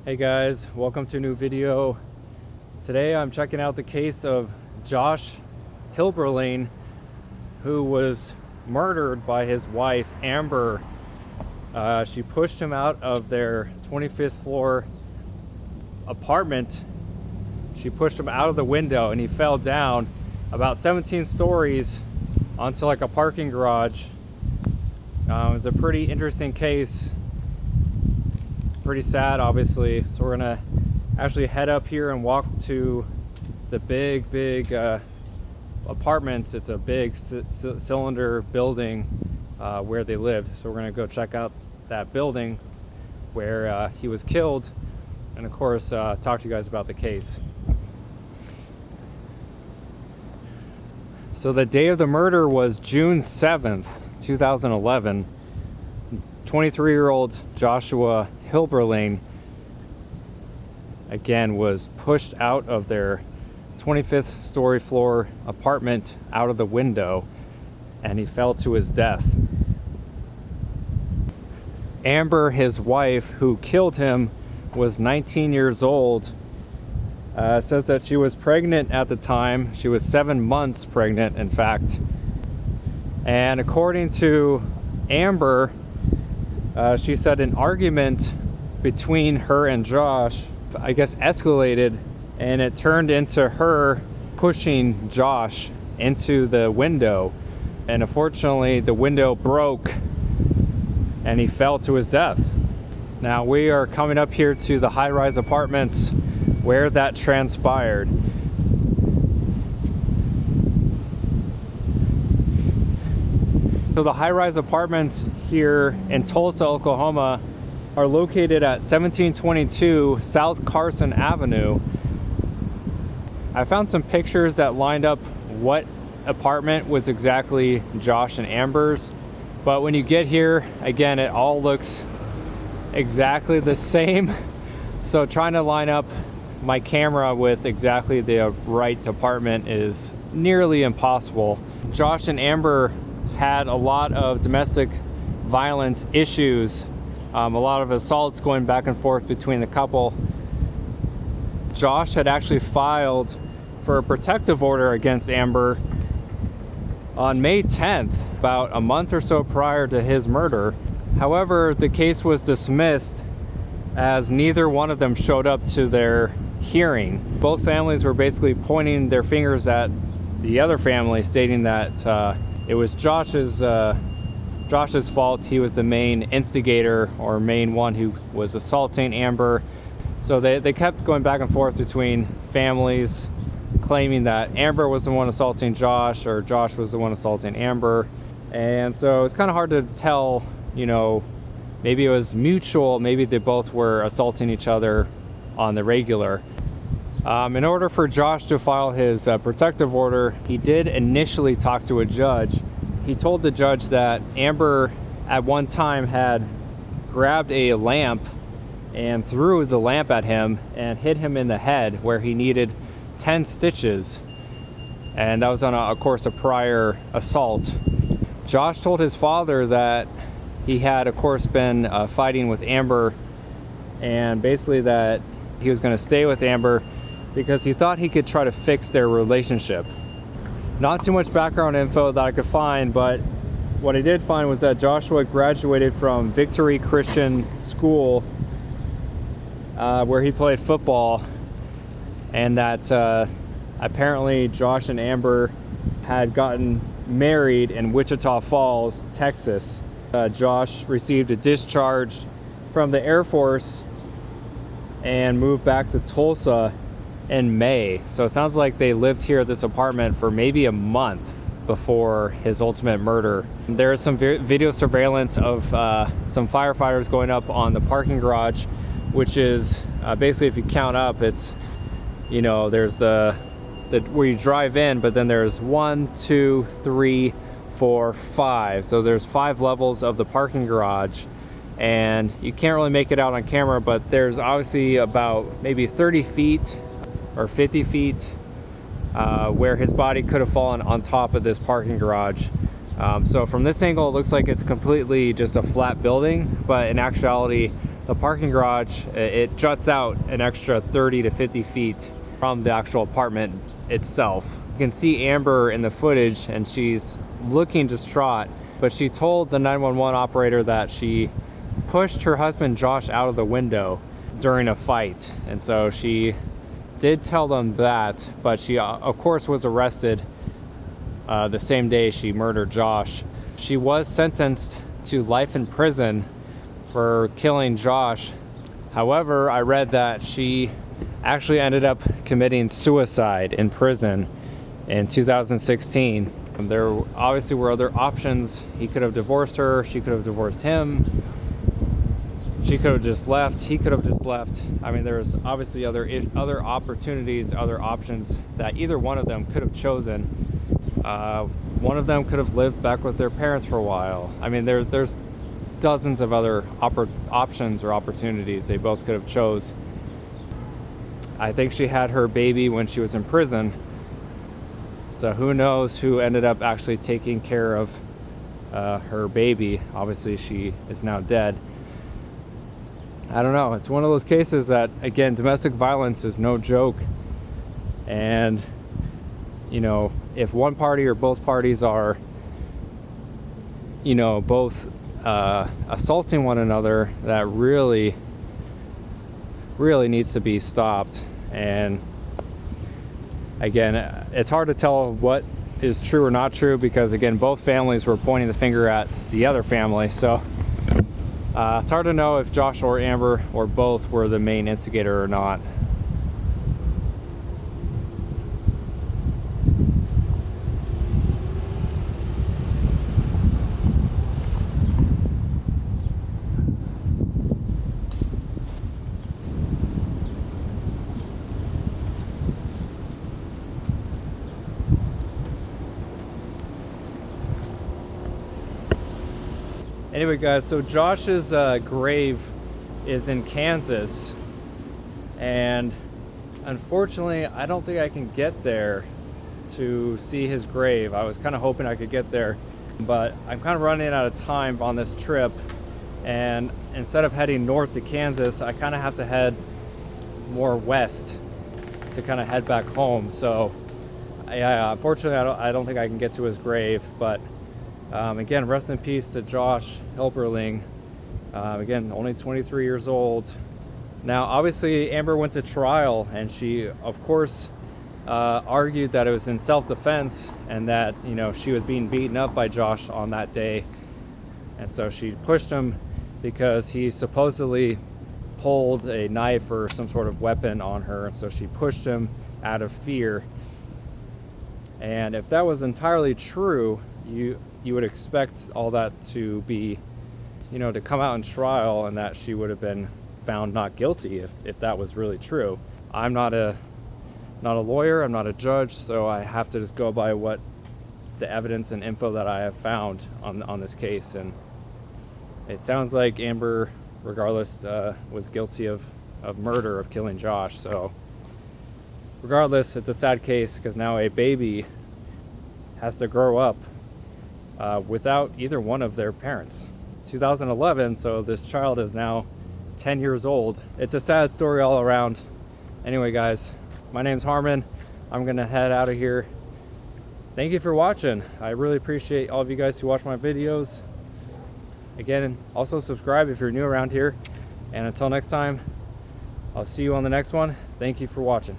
Hey guys, welcome to a new video. Today I'm checking out the case of Josh Hilberling, who was murdered by his wife Amber. She pushed him out of their 25th floor apartment. She pushed him out of the window and he fell down about 17 stories onto like a parking garage. It's a pretty interesting case. Pretty sad, obviously. So we're gonna actually head up here and walk to the big apartments. It's a big cylinder building where they lived. So we're gonna go check out that building where he was killed, and of course talk to you guys about the case. So the day of the murder was June 7th, 2011. 23-year-old Joshua Hilberling again was pushed out of their 25th story floor apartment out of the window, and he fell to his death. Amber, his wife, who killed him, was 19 years old. Says that she was pregnant at the time. She was 7 months pregnant, in fact. And according to Amber, she said an argument between her and Josh, I guess, escalated, and it turned into her pushing Josh into the window. And unfortunately, the window broke and he fell to his death. Now we are coming up here to the high-rise apartments where that transpired. So the high-rise apartments here in Tulsa, Oklahoma are located at 1722 South Carson Avenue. I found some pictures that lined up what apartment was exactly Josh and Amber's, but when you get here, again, it all looks exactly the same. So trying to line up my camera with exactly the right apartment is nearly impossible. Josh and Amber had a lot of domestic violence issues, a lot of assaults going back and forth between the couple. Josh had actually filed for a protective order against Amber on May 10th, about a month or so prior to his murder. However, the case was dismissed as neither one of them showed up to their hearing. Both families were basically pointing their fingers at the other family, stating that it was Josh's fault. He was the main instigator or main one who was assaulting Amber. So they kept going back and forth between families, claiming that Amber was the one assaulting Josh or Josh was the one assaulting Amber. And so it's kind of hard to tell, you know, maybe it was mutual, maybe they both were assaulting each other on the regular. In order for Josh to file his protective order, he did initially talk to a judge. He told the judge that Amber at one time had grabbed a lamp and threw the lamp at him and hit him in the head where he needed 10 stitches. And that was on, of course, a prior assault. Josh told his father that he had, of course, been fighting with Amber, and basically that he was going to stay with Amber because he thought he could try to fix their relationship. Not too much background info that I could find, but what I did find was that Joshua graduated from Victory Christian School, where he played football, and that apparently Josh and Amber had gotten married in Wichita Falls, Texas. Josh received a discharge from the Air Force and moved back to Tulsa in May. So it sounds like they lived here at this apartment for maybe a month before his ultimate murder. There is some video surveillance of some firefighters going up on the parking garage, which is basically, if you count up, it's, you know, there's the where you drive in, but then there's 1, 2, 3, 4, 5. So there's 5 levels of the parking garage, and you can't really make it out on camera, but there's obviously about maybe 30 feet or 50 feet where his body could have fallen on top of this parking garage. So from this angle, it looks like it's completely just a flat building, but in actuality, the parking garage, it juts out an extra 30 to 50 feet from the actual apartment itself. You can see Amber in the footage and she's looking distraught, but she told the 911 operator that she pushed her husband Josh out of the window during a fight. And so she did tell them that, but she of course was arrested the same day she murdered Josh. She was sentenced to life in prison for killing Josh. However, I read that she actually ended up committing suicide in prison in 2016. There obviously were other options. He could have divorced her, she could have divorced him, she could have just left, he could have just left. I mean, there's obviously other opportunities, other options that either one of them could have chosen. One of them could have lived back with their parents for a while. I mean, there's dozens of other options or opportunities they both could have chose. I think she had her baby when she was in prison, so who knows who ended up actually taking care of her baby. Obviously she is now dead. I don't know, it's one of those cases that, again, domestic violence is no joke, and you know, if one party or both parties are, you know, both assaulting one another, that really needs to be stopped. And again, it's hard to tell what is true or not true, because again, both families were pointing the finger at the other family, so it's hard to know if Josh or Amber or both were the main instigator or not. Anyway guys, so Josh's grave is in Kansas, and unfortunately I don't think I can get there to see his grave. I was kind of hoping I could get there, but I'm kind of running out of time on this trip, and instead of heading north to Kansas, I kind of have to head more west to kind of head back home. So yeah, unfortunately I don't think I can get to his grave, but again, rest in peace to Josh Hilberling. Again, only 23 years old. Now, obviously, Amber went to trial, and she, of course, argued that it was in self-defense and that, you know, she was being beaten up by Josh on that day. And so she pushed him because he supposedly pulled a knife or some sort of weapon on her. And so she pushed him out of fear. And if that was entirely true, you would expect all that to be, you know, to come out in trial, and that she would have been found not guilty if that was really true. I'm not a lawyer, I'm not a judge, so I have to just go by what the evidence and info that I have found on this case. And it sounds like Amber, regardless, was guilty of murder, of killing Josh. So regardless, it's a sad case, because now a baby has to grow up without either one of their parents. 2011, so this child is now 10 years old. It's a sad story all around. Anyway guys, my name's Harmon. I'm gonna head out of here. Thank you for watching. I really appreciate all of you guys who watch my videos. Again, also subscribe if you're new around here. And until next time, I'll see you on the next one. Thank you for watching.